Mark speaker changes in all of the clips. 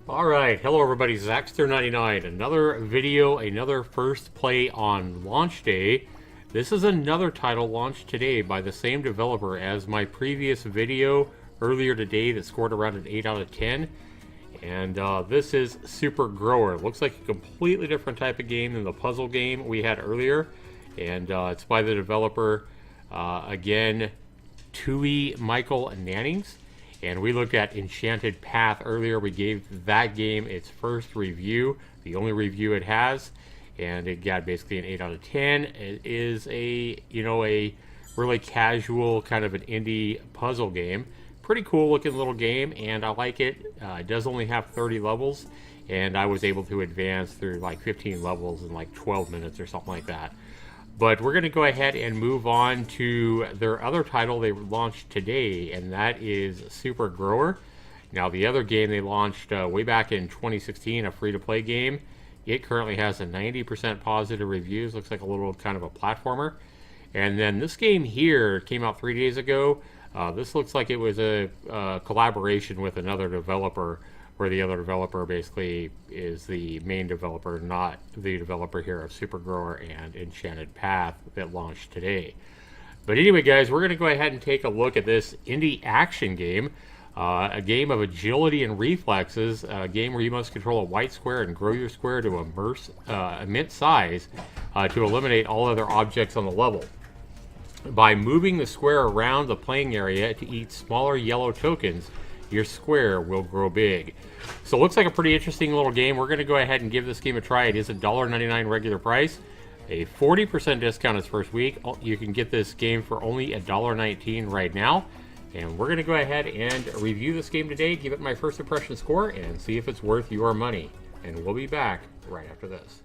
Speaker 1: Alright, hello everybody, Zaxtor99. Another video, another first play on launch day. This is another title launched today by the same developer as my previous video earlier today that scored around an 8 out of 10. And this is Super Grower. It looks like a completely different type of game than the puzzle game we had earlier. And it's by the developer, again, Tui Michael Nannings. And we looked at Enchanted Path earlier. We gave that game its first review, the only review it has, and it got basically an 8 out of 10. It is a really casual kind of an indie puzzle game. Pretty cool looking little game, and I like it. It does only have 30 levels, and I was able to advance through like 15 levels in like 12 minutes or something like that. But we're going to go ahead and move on to their other title they launched today, and that is Super Grower. Now, the other game they launched way back in 2016, a free-to-play game. It currently has a 90% positive reviews. Looks like a little kind of a platformer. And then this game here came out 3 days ago. This looks like it was a collaboration with another developer, where the other developer basically is the main developer, not the developer here of Super Grower and Enchanted Path that launched today. But anyway, guys, we're going to go ahead and take a look at this indie action game, a game of agility and reflexes, a game where you must control a white square and grow your square to immense size to eliminate all other objects on the level. By moving the square around the playing area to eat smaller yellow tokens, your square will grow big. So it looks like a pretty interesting little game. We're going to go ahead and give this game a try. It is a $1.99 regular price, a 40% discount its first week. You can get this game for only $1.19 right now. And we're going to go ahead and review this game today, give it my first impression score, and see if it's worth your money. And we'll be back right after this.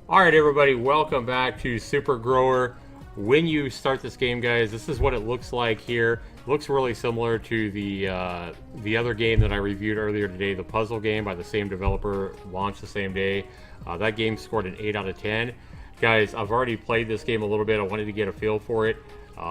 Speaker 1: Alright everybody, welcome back to Super Grower. When you start this game, guys, this is what it looks like here. It looks really similar to the other game that I reviewed earlier today, the puzzle game by the same developer, launched the same day. That game scored an 8 out of 10. Guys, I've already played this game a little bit. I wanted to get a feel for it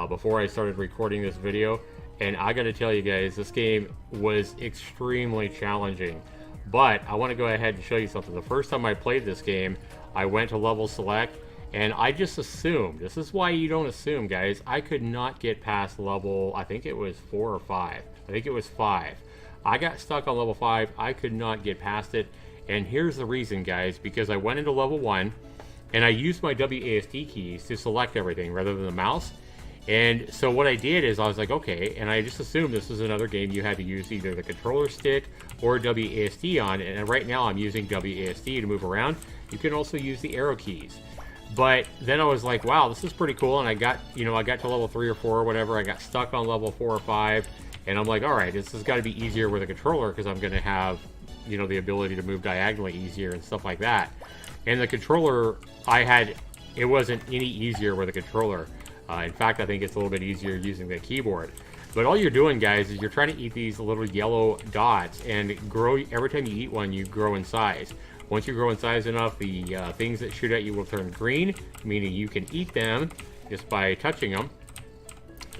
Speaker 1: before I started recording this video. And I gotta tell you guys, this game was extremely challenging. But I want to go ahead and show you something. The first time I played this game, I went to level select, and I just assumed, this is why you don't assume, guys, I could not get past level, I think it was 4 or 5. I think it was 5. I got stuck on level 5. I could not get past it, and here's the reason, guys, because I went into level 1, and I used my WASD keys to select everything rather than the mouse. And so what I did is I was like, okay, and I just assumed this was another game you had to use either the controller stick or WASD on, and right now I'm using WASD to move around. You can also use the arrow keys. But then I was like, wow, this is pretty cool, and I got to level 3 or 4 or whatever. I got stuck on level 4 or 5, and I'm like, all right, this has got to be easier with a controller because I'm going to have, the ability to move diagonally easier and stuff like that. And the controller, it wasn't any easier with a controller. In fact, I think it's a little bit easier using the keyboard. But all you're doing, guys, is you're trying to eat these little yellow dots and grow. Every time you eat one, you grow in size. Once you grow in size enough, the things that shoot at you will turn green, meaning you can eat them just by touching them.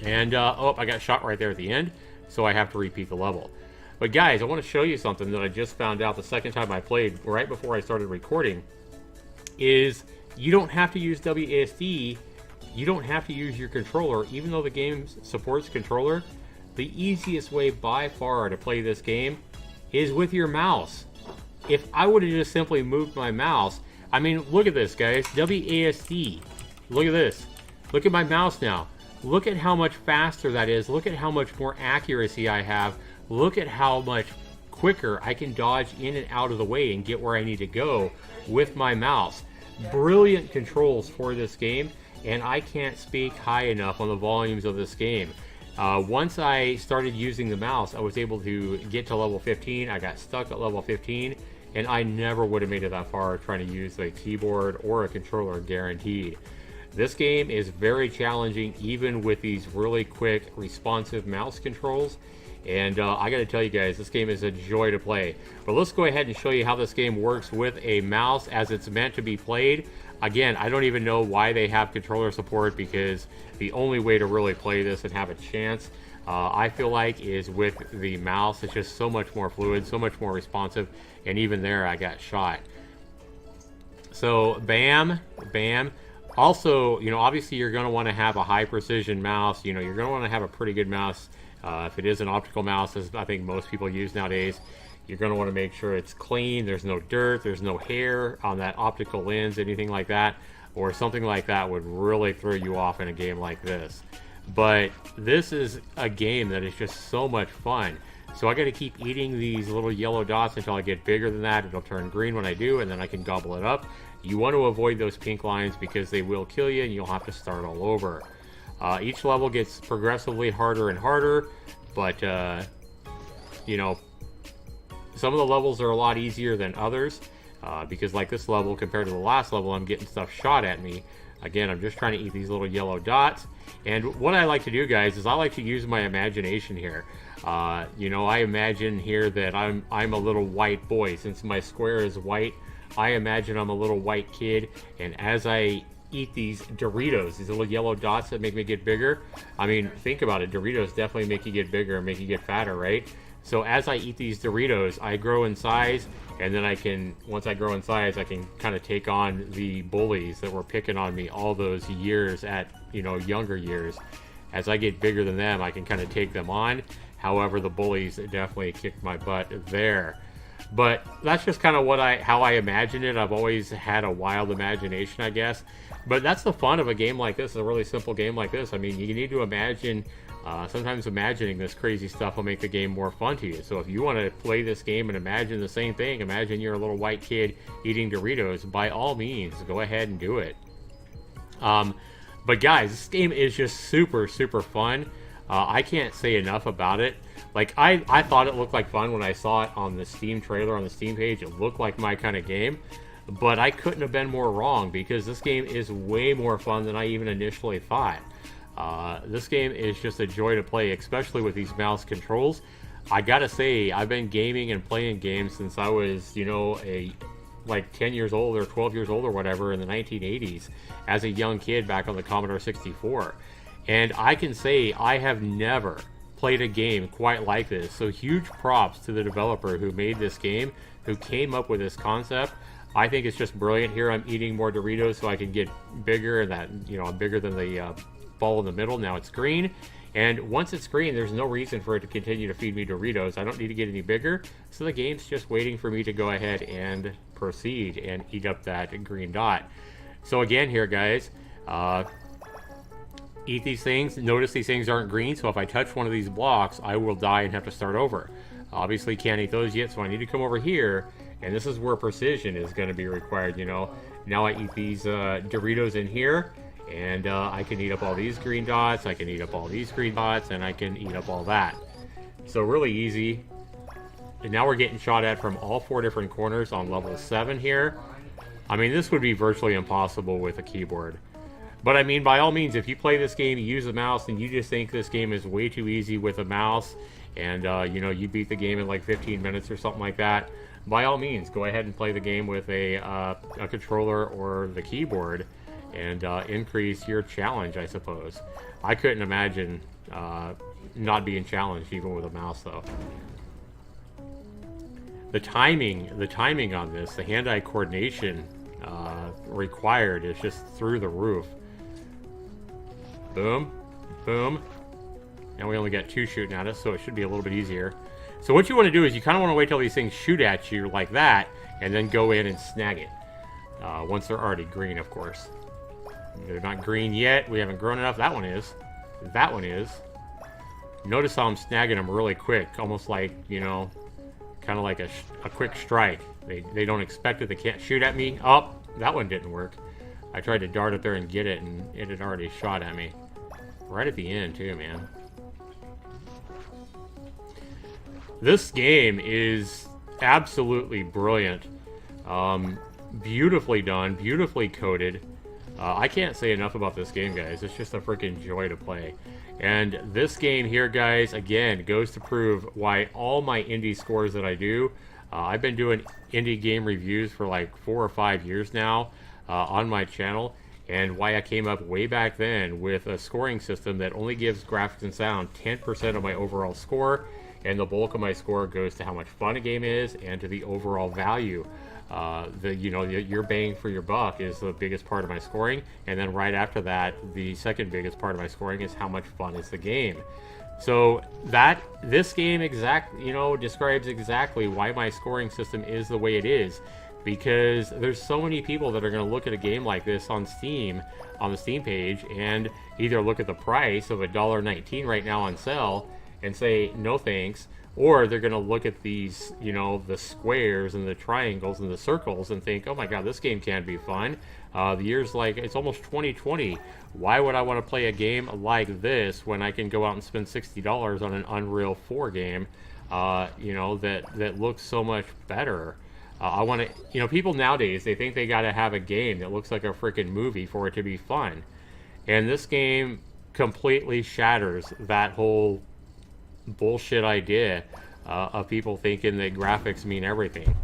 Speaker 1: And, oh, I got shot right there at the end, so I have to repeat the level. But, guys, I want to show you something that I just found out the second time I played, right before I started recording, is you don't have to use WASD. You don't have to use your controller. Even though the game supports controller, the easiest way by far to play this game is with your mouse. If I would have just simply moved my mouse, I mean, look at this, guys, WASD. Look at this. Look at my mouse now. Look at how much faster that is. Look at how much more accuracy I have. Look at how much quicker I can dodge in and out of the way and get where I need to go with my mouse. Brilliant controls for this game. And I can't speak high enough on the volumes of this game. Once I started using the mouse, I was able to get to level 15. I got stuck at level 15, and I never would have made it that far trying to use a keyboard or a controller, guaranteed. This game is very challenging, even with these really quick, responsive mouse controls. And I got to tell you guys, this game is a joy to play. But let's go ahead and show you how this game works with a mouse as it's meant to be played. Again, I don't even know why they have controller support, because the only way to really play this and have a chance, I feel like, is with the mouse. It's just so much more fluid, so much more responsive, and even there I got shot. So bam, bam. Also, you know, obviously you're going to want to have a high precision mouse. You know, you're going to want to have a pretty good mouse. If it is an optical mouse, as I think most people use nowadays, you're going to want to make sure it's clean, there's no dirt, there's no hair on that optical lens, anything like that, or something like that would really throw you off in a game like this. But this is a game that is just so much fun. So I got to keep eating these little yellow dots until I get bigger than that. It'll turn green when I do, and then I can gobble it up. You want to avoid those pink lines because they will kill you, and you'll have to start all over. Each level gets progressively harder and harder, but you know, some of the levels are a lot easier than others, because like this level compared to the last level, I'm getting stuff shot at me. Again, I'm just trying to eat these little yellow dots. And what I like to do, guys, is I like to use my imagination here. You know, I imagine here that I'm a little white boy. Since my square is white, I imagine I'm a little white kid, and as I eat these Doritos, these little yellow dots that make me get bigger. I mean, think about it. Doritos definitely make you get bigger and make you get fatter, right? So as I eat these Doritos, I grow in size, and then I can, once I grow in size, I can kind of take on the bullies that were picking on me all those years at, you know, younger years. As I get bigger than them, I can kind of take them on. However, the bullies definitely kicked my butt there. But that's just kind of how I imagine it. I've always had a wild imagination, I guess. But that's the fun of a game like this, a really simple game like this. I mean, you need to imagine, sometimes imagining this crazy stuff will make the game more fun to you. So if you want to play this game and imagine the same thing, imagine you're a little white kid eating Doritos, by all means, go ahead and do it. But guys, this game is just super, super fun. I can't say enough about it. Like, I thought it looked like fun when I saw it on the Steam trailer, on the Steam page. It looked like my kind of game. But I couldn't have been more wrong, because this game is way more fun than I even initially thought. This game is just a joy to play, especially with these mouse controls. I gotta say, I've been gaming and playing games since I was, you know, like 10 years old or 12 years old or whatever in the 1980s as a young kid back on the Commodore 64. And I can say I have never played a game quite like this. So huge props to the developer who made this game, who came up with this concept. I think it's just brilliant. Here I'm eating more Doritos so I can get bigger, and that, you know, I'm bigger than the ball in the middle. Now it's green, and once it's green, there's no reason for it to continue to feed me Doritos. I don't need to get any bigger, so the game's just waiting for me to go ahead and proceed and eat up that green dot. So again here, guys, eat these things. Notice these things aren't green, so if I touch one of these blocks, I will die and have to start over. Obviously can't eat those yet, so I need to come over here, and this is where precision is going to be required, you know. Now I eat these Doritos in here, and I can eat up all these green dots, I can eat up all these green dots, and I can eat up all that. So really easy. And now we're getting shot at from all 4 different corners on level 7 here. I mean, this would be virtually impossible with a keyboard. But I mean, by all means, if you play this game, you use a mouse, and you just think this game is way too easy with a mouse, and you know, you beat the game in like 15 minutes or something like that, by all means, go ahead and play the game with a controller or the keyboard, and increase your challenge, I suppose. I couldn't imagine not being challenged even with a mouse, though. The timing on this, the hand-eye coordination required is just through the roof. Boom, boom. And we only got 2 shooting at us, so it should be a little bit easier. So what you want to do is you kind of want to wait till these things shoot at you like that, and then go in and snag it. Once they're already green, of course. They're not green yet. We haven't grown enough. That one is. That one is. Notice how I'm snagging them really quick. Almost like, you know, kind of like a quick strike. They don't expect it. They can't shoot at me. Oh, that one didn't work. I tried to dart up there and get it, and it had already shot at me. Right at the end, too, man. This game is absolutely brilliant. Beautifully done, beautifully coded. I can't say enough about this game, guys. It's just a freaking joy to play. And this game here, guys, again, goes to prove why all my indie scores that I do, I've been doing indie game reviews for like 4 or 5 years now on my channel, and why I came up way back then with a scoring system that only gives graphics and sound 10% of my overall score, and the bulk of my score goes to how much fun a game is and to the overall value. Your bang for your buck is the biggest part of my scoring, and then right after that, the second biggest part of my scoring is how much fun is the game. So this game describes exactly why my scoring system is the way it is, because there's so many people that are going to look at a game like this on Steam, on the Steam page, and either look at the price of $1.19 right now on sale and say no thanks, or they're going to look at these, the squares and the triangles and the circles and think, oh my god, this game can be fun. The year's like, it's almost 2020. Why would I want to play a game like this when I can go out and spend $60 on an Unreal 4 game, that looks so much better? I want to, people nowadays, they think they got to have a game that looks like a freaking movie for it to be fun. And this game completely shatters that whole bullshit idea of people thinking that graphics mean everything.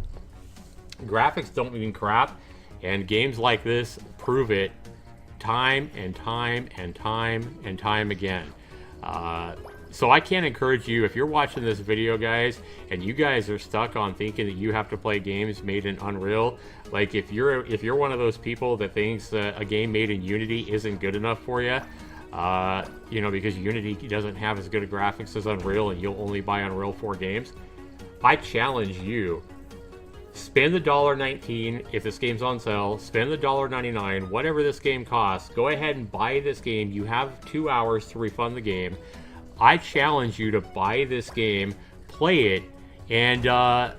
Speaker 1: Graphics don't mean crap, and games like this prove it time and time and time and time again. So I can't encourage you, if you're watching this video, guys, and you guys are stuck on thinking that you have to play games made in Unreal, like if you're one of those people that thinks that a game made in Unity isn't good enough for you, because Unity doesn't have as good a graphics as Unreal and you'll only buy Unreal 4 games, I challenge you, spend the $1.19 if this game's on sale, spend the $1.99, whatever this game costs, go ahead and buy this game. You have 2 hours to refund the game. I challenge you to buy this game, play it, and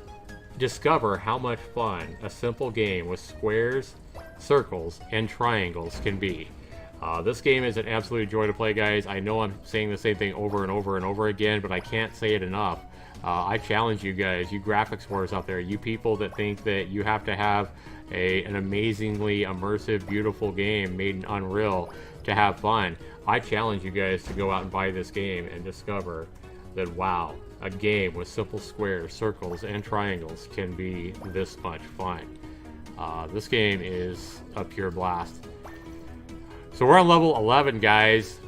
Speaker 1: discover how much fun a simple game with squares, circles, and triangles can be. This game is an absolute joy to play, guys. I know I'm saying the same thing over and over and over again, but I can't say it enough. I challenge you guys, you graphics wars out there, you people that think that you have to have an amazingly immersive, beautiful game made in Unreal to have fun. I challenge you guys to go out and buy this game and discover that, wow, a game with simple squares, circles, and triangles can be this much fun. This game is a pure blast. So we're on level 11, guys.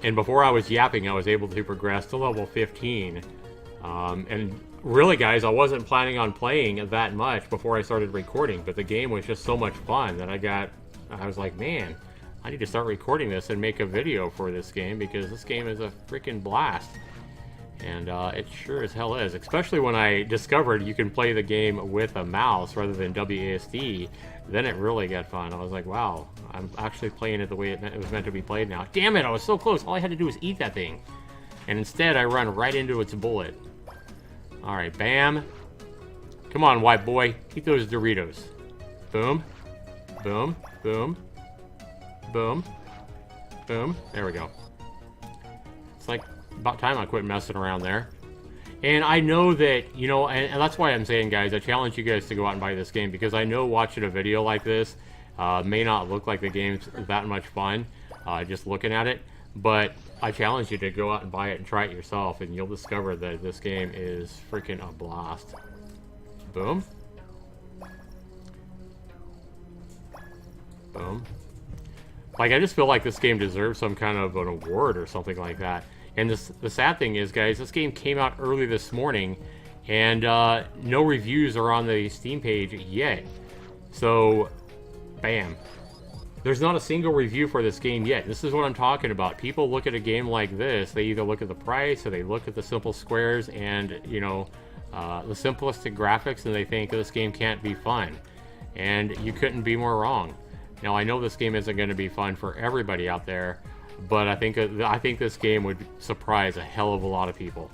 Speaker 1: And before I was yapping, I was able to progress to level 15. And really, guys, I wasn't planning on playing that much before I started recording, but the game was just so much fun that I was like, man, I need to start recording this and make a video for this game, because this game is a freaking blast. And it sure as hell is, especially when I discovered you can play the game with a mouse rather than WASD. Then it really got fun. I was like, wow, I'm actually playing it the way it was meant to be played now. Damn it, I was so close. All I had to do was eat that thing. And instead, I run right into its bullet. All right, bam. Come on, white boy. Eat those Doritos. Boom. Boom. Boom. Boom. Boom. There we go. It's like about time I quit messing around there. And I know that, and that's why I'm saying, guys, I challenge you guys to go out and buy this game, because I know watching a video like this may not look like the game's that much fun, just looking at it, but I challenge you to go out and buy it and try it yourself, and you'll discover that this game is freaking a blast. Boom. Boom. Like, I just feel like this game deserves some kind of an award or something like that. And the sad thing is, guys, this game came out early this morning, and no reviews are on the Steam page yet. So, bam. There's not a single review for this game yet. This is what I'm talking about. People look at a game like this, they either look at the price, or they look at the simple squares and, the simplistic graphics, and they think this game can't be fun. And you couldn't be more wrong. Now, I know this game isn't going to be fun for everybody out there, but I think this game would surprise a hell of a lot of people.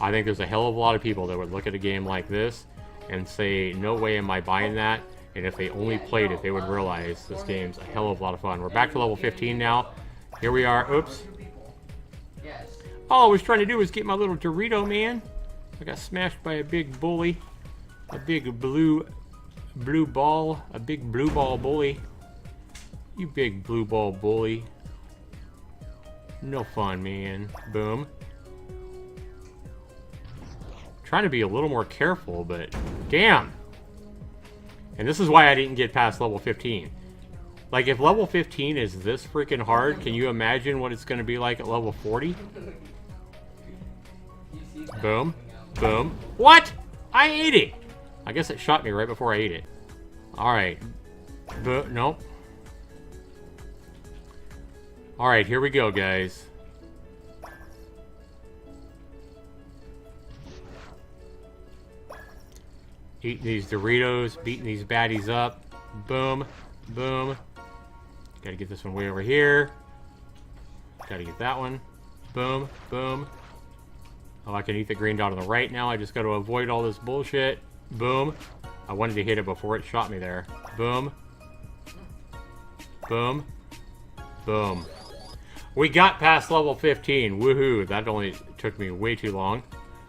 Speaker 1: I think there's a hell of a lot of people that would look at a game like this and say, no way am I buying that. And if they only played it, they would realize this game's a hell of a lot of fun. We're back to level 15 now. Here we are. Oops. All I was trying to do was get my little Dorito, man. I got smashed by a big bully. A big blue ball. A big blue ball bully. You big blue ball bully. No fun, man. Boom. Trying to be a little more careful, but damn. And this is why I didn't get past level 15. Like, if level 15 is this freaking hard, can you imagine what it's going to be like at level 40? Boom. Boom. What? I ate it! I guess it shot me right before I ate it. Alright. Nope. Alright, here we go, guys. Eating these Doritos, beating these baddies up. Boom. Boom. Gotta get this one way over here. Gotta get that one. Boom. Boom. Oh, I can eat the green dot on the right now. I just gotta avoid all this bullshit. Boom. I wanted to hit it before it shot me there. Boom. Boom. Boom. We got past level 15. Woohoo. That only took me way too long.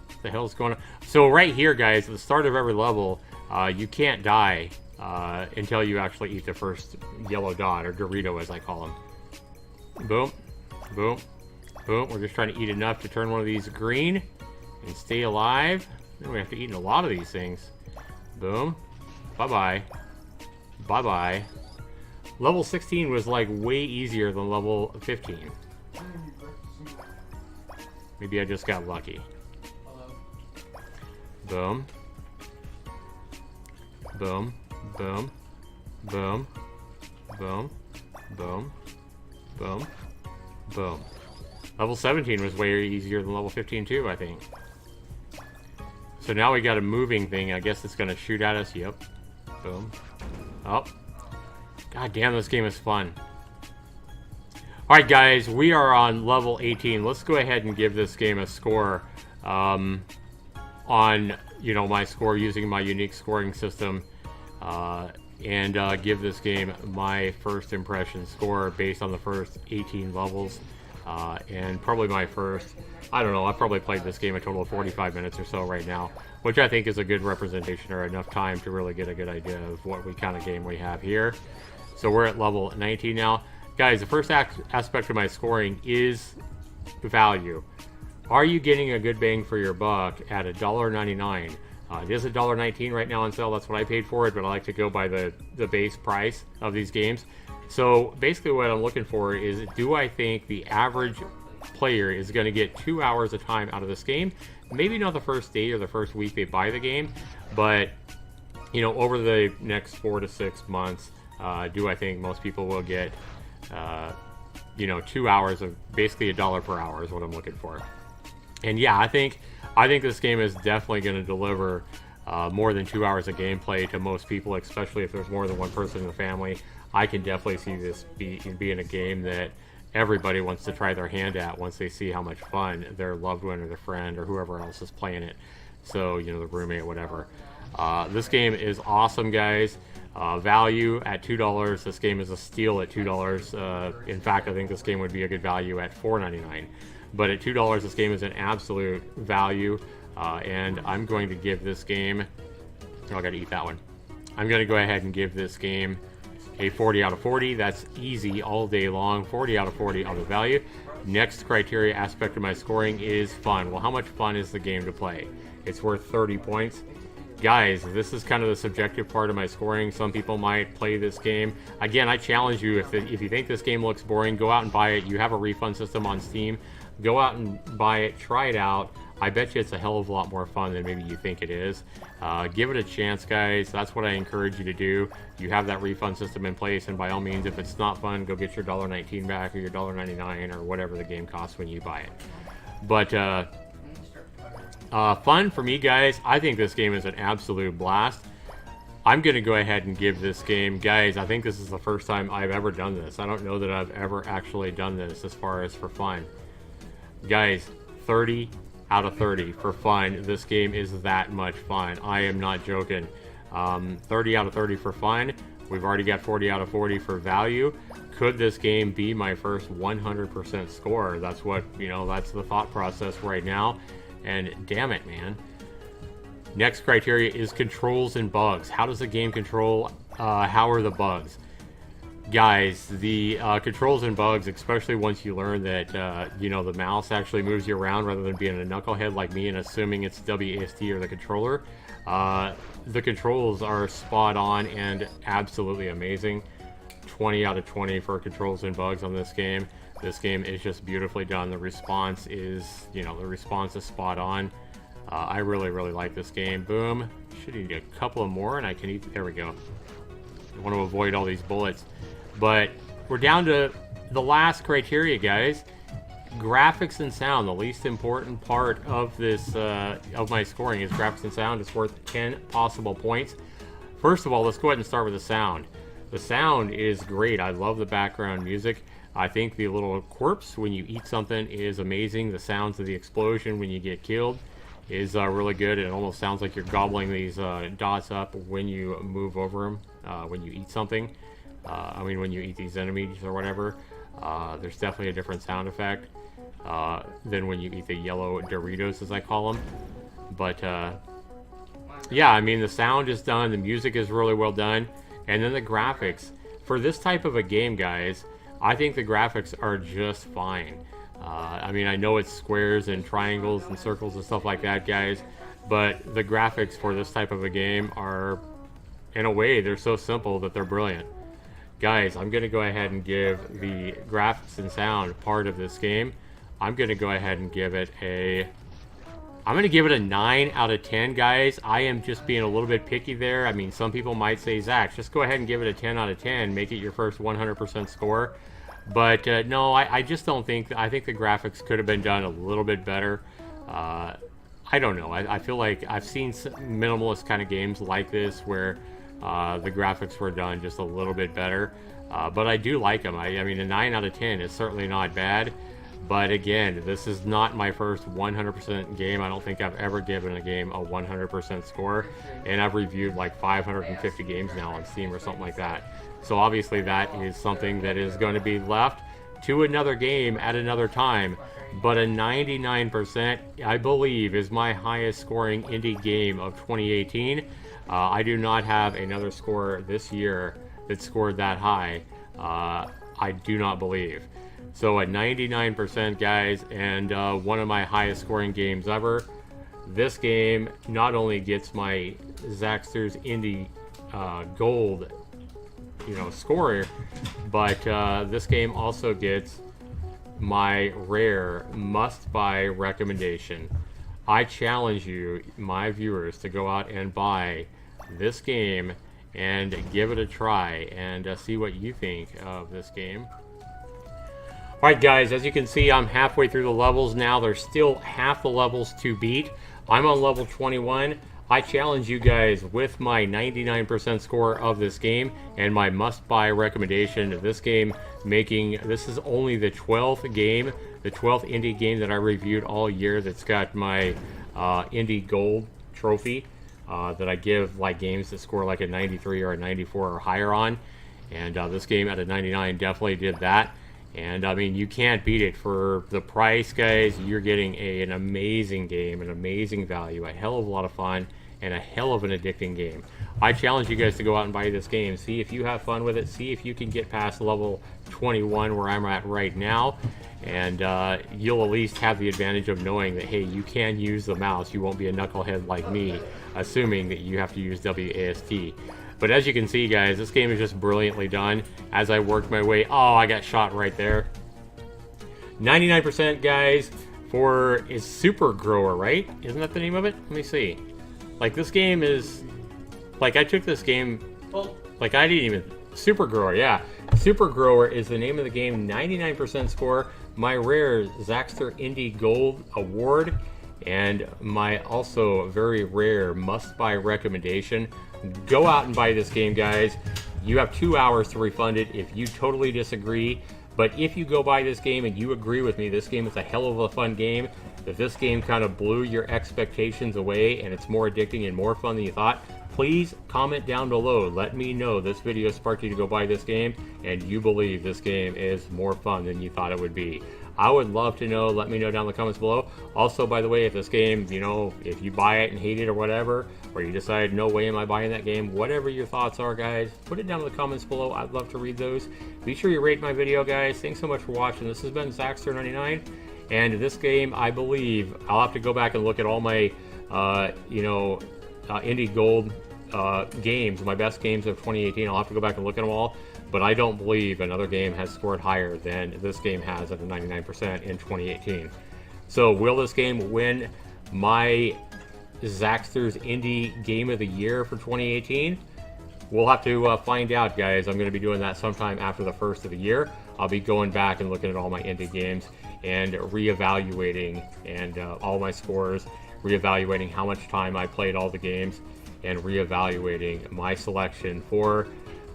Speaker 1: What the hell's going on? So right here, guys, at the start of every level, you can't die until you actually eat the first yellow dot, or Dorito as I call them. Boom. Boom. Boom. We're just trying to eat enough to turn one of these green and stay alive. Then we have to eat a lot of these things. Boom. Bye-bye. Bye-bye. Level 16 was like way easier than level 15. Maybe I just got lucky. Boom. Boom. Boom. Boom. Boom. Boom. Boom. Boom. Level 17 was way easier than level 15 too, I think. So now we got a moving thing. I guess it's going to shoot at us. Yep. Boom. Oh. God damn, this game is fun. Alright, guys. We are on level 18. Let's go ahead and give this game a score. On, you know, my score using my unique scoring system. And give this game my first impression score based on the first 18 levels. And probably my first, I don't know, I've probably played this game a total of 45 minutes or so right now, which I think is a good representation, or enough time to really get a good idea of what kind of game we have here. So we're at level 19 now. Guys, the first aspect of my scoring is value. Are you getting a good bang for your buck at $1.99? It is $1.19 right now on sale. That's what I paid for it, but I like to go by the base price of these games. So basically what I'm looking for is, do I think the average player is going to get 2 hours of time out of this game? Maybe not the first day or the first week they buy the game, but you know, over the next 4 to 6 months, do I think most people will get you know, 2 hours of basically $1 per hour is what I'm looking for. And yeah, I think this game is definitely going to deliver more than 2 hours of gameplay to most people, especially if there's more than one person in the family. I can definitely see this being a game that everybody wants to try their hand at once they see how much fun their loved one or their friend or whoever else is playing it. So, you know, the roommate, whatever. This game is awesome, guys. Value at $2. This game is a steal at $2. In fact, I think this game would be a good value at $4.99. But at $2, this game is an absolute value. And I'm going to give this game... Oh, I gotta eat that one. I'm going to go ahead and give this game a 40 out of 40. That's easy all day long. 40 out of 40 on the value. Next criteria aspect of my scoring is fun. Well, how much fun is the game to play? It's worth 30 points. Guys, this is kind of the subjective part of my scoring. Some people might play this game. Again, I challenge you, if you think this game looks boring, go out and buy it. You have a refund system on Steam. Go out and buy it. Try it out. I bet you it's a hell of a lot more fun than maybe you think it is. Give it a chance, guys. That's what I encourage you to do. You have that refund system in place, and by all means, if it's not fun, go get your $1.19 back or your $1.99 or whatever the game costs when you buy it. But fun for me, guys. I think this game is an absolute blast. I'm going to go ahead and give this game, guys, I think this is the first time I've ever done this. I don't know that I've ever actually done this as far as for fun. Guys, 30 out of 30 for fun. This game is that much fun. I am not joking. 30 out of 30 for fun. We've already got 40 out of 40 for value. Could this game be my first 100% score? That's what, you know, that's the thought process right now. And damn it, man. Next criteria is controls and bugs. How does the game control? How are the bugs? Guys, the controls and bugs, especially once you learn that, you know, the mouse actually moves you around rather than being a knucklehead like me and assuming it's WASD or the controller. The controls are spot on and absolutely amazing. 20 out of 20 for controls and bugs on this game. This game is just beautifully done. The response is, you know, the response is spot on. I really, really like this game. Boom. Should eat a couple of more and I can eat. There we go. I want to avoid all these bullets. But we're down to the last criteria, guys. Graphics and sound. The least important part of this, of my scoring is graphics and sound. It's worth 10 possible points. First of all, let's go ahead and start with the sound. The sound is great. I love the background music. I think the little corpse when you eat something is amazing. The sounds of the explosion when you get killed is really good. It almost sounds like you're gobbling these dots up when you move over them, when you eat something. I mean, when you eat these enemies or whatever. There's definitely a different sound effect than when you eat the yellow Doritos, as I call them. But yeah, I mean, the sound is done. The music is really well done. And then the graphics. For this type of a game, guys, I think the graphics are just fine. I mean, I know it's squares and triangles and circles and stuff like that, guys, but the graphics for this type of a game are, in a way, they're so simple that they're brilliant. Guys, I'm going to go ahead and give the graphics and sound part of this game, I'm going to go ahead and give it a... I'm going to give it a 9 out of 10, guys. I am just being a little bit picky there. I mean, some people might say, Zach, just go ahead and give it a 10 out of 10. Make it your first 100% score. But no, I just don't think... I think the graphics could have been done a little bit better. I don't know. I feel like I've seen some minimalist kind of games like this where the graphics were done just a little bit better. But I do like them. I mean, a 9 out of 10 is certainly not bad. But again, this is not my first 100% game. I don't think I've ever given a game a 100% score. And I've reviewed like 550 games now on Steam or something like that. So obviously that is something that is going to be left to another game at another time. But a 99%, I believe, is my highest scoring indie game of 2018. I do not have another score this year that scored that high. I do not believe. So a 99%, guys, and one of my highest scoring games ever. This game not only gets my Zaxtor's Indie Gold, score, but this game also gets my rare must-buy recommendation. I challenge you, my viewers, to go out and buy this game and give it a try and see what you think of this game. Alright guys, as you can see, I'm halfway through the levels now. There's still half the levels to beat. I'm on level 21. I challenge you guys with my 99% score of this game and my must-buy recommendation of this game, this is only the 12th game, the 12th indie game that I reviewed all year that's got my Indie Gold trophy that I give like games that score like a 93 or a 94 or higher on. And this game at a 99 definitely did that. And I mean, you can't beat it for the price, guys. You're getting an amazing game, an amazing value, a hell of a lot of fun, and a hell of an addicting game. I challenge you guys to go out and buy this game. See if you have fun with it. See if you can get past level 21 where I'm at right now. And you'll at least have the advantage of knowing that, hey, you can use the mouse. You won't be a knucklehead like me, assuming that you have to use WASD. But as you can see, guys, this game is just brilliantly done. As I worked my way... Oh, I got shot right there. 99%, guys, for... is Super Grower, right? Isn't that the name of it? Let me see. Like, this game is... Like, I took this game... Like, I didn't even... Super Grower, yeah. Super Grower is the name of the game. 99% score. My rare Zaxtor Indie Gold Award. And my also very rare must-buy recommendation. Go out and buy this game, guys. You have 2 hours to refund it if you totally disagree. But if you go buy this game and you agree with me, this game is a hell of a fun game. If this game kind of blew your expectations away and it's more addicting and more fun than you thought, please comment down below. Let me know this video sparked you to go buy this game and you believe this game is more fun than you thought it would be. I would love to know. Let me know down in the comments below. Also, by the way, if this game, you know, if you buy it and hate it or whatever, or you decide no way am I buying that game, whatever your thoughts are, guys, put it down in the comments below. I'd love to read those. Be sure you rate my video, guys. Thanks so much for watching. This has been Zaxtor99, and this game, I believe, I'll have to go back and look at all my, Indie Gold games, my best games of 2018. I'll have to go back and look at them all, but I don't believe another game has scored higher than this game has at a 99% in 2018. So will this game win my Zaxtor's Indie Game of the Year for 2018? We'll have to find out, guys. I'm going to be doing that sometime after the first of the year. I'll be going back and looking at all my indie games and reevaluating and all my scores, reevaluating how much time I played all the games, and reevaluating my selection for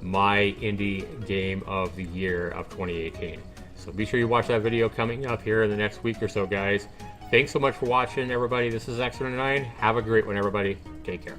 Speaker 1: my Indie Game of the Year of 2018. So be sure you watch that video coming up here in the next week or so, guys. Thanks so much for watching, everybody. This is Zaxtor99. Have a great one, everybody. Take care.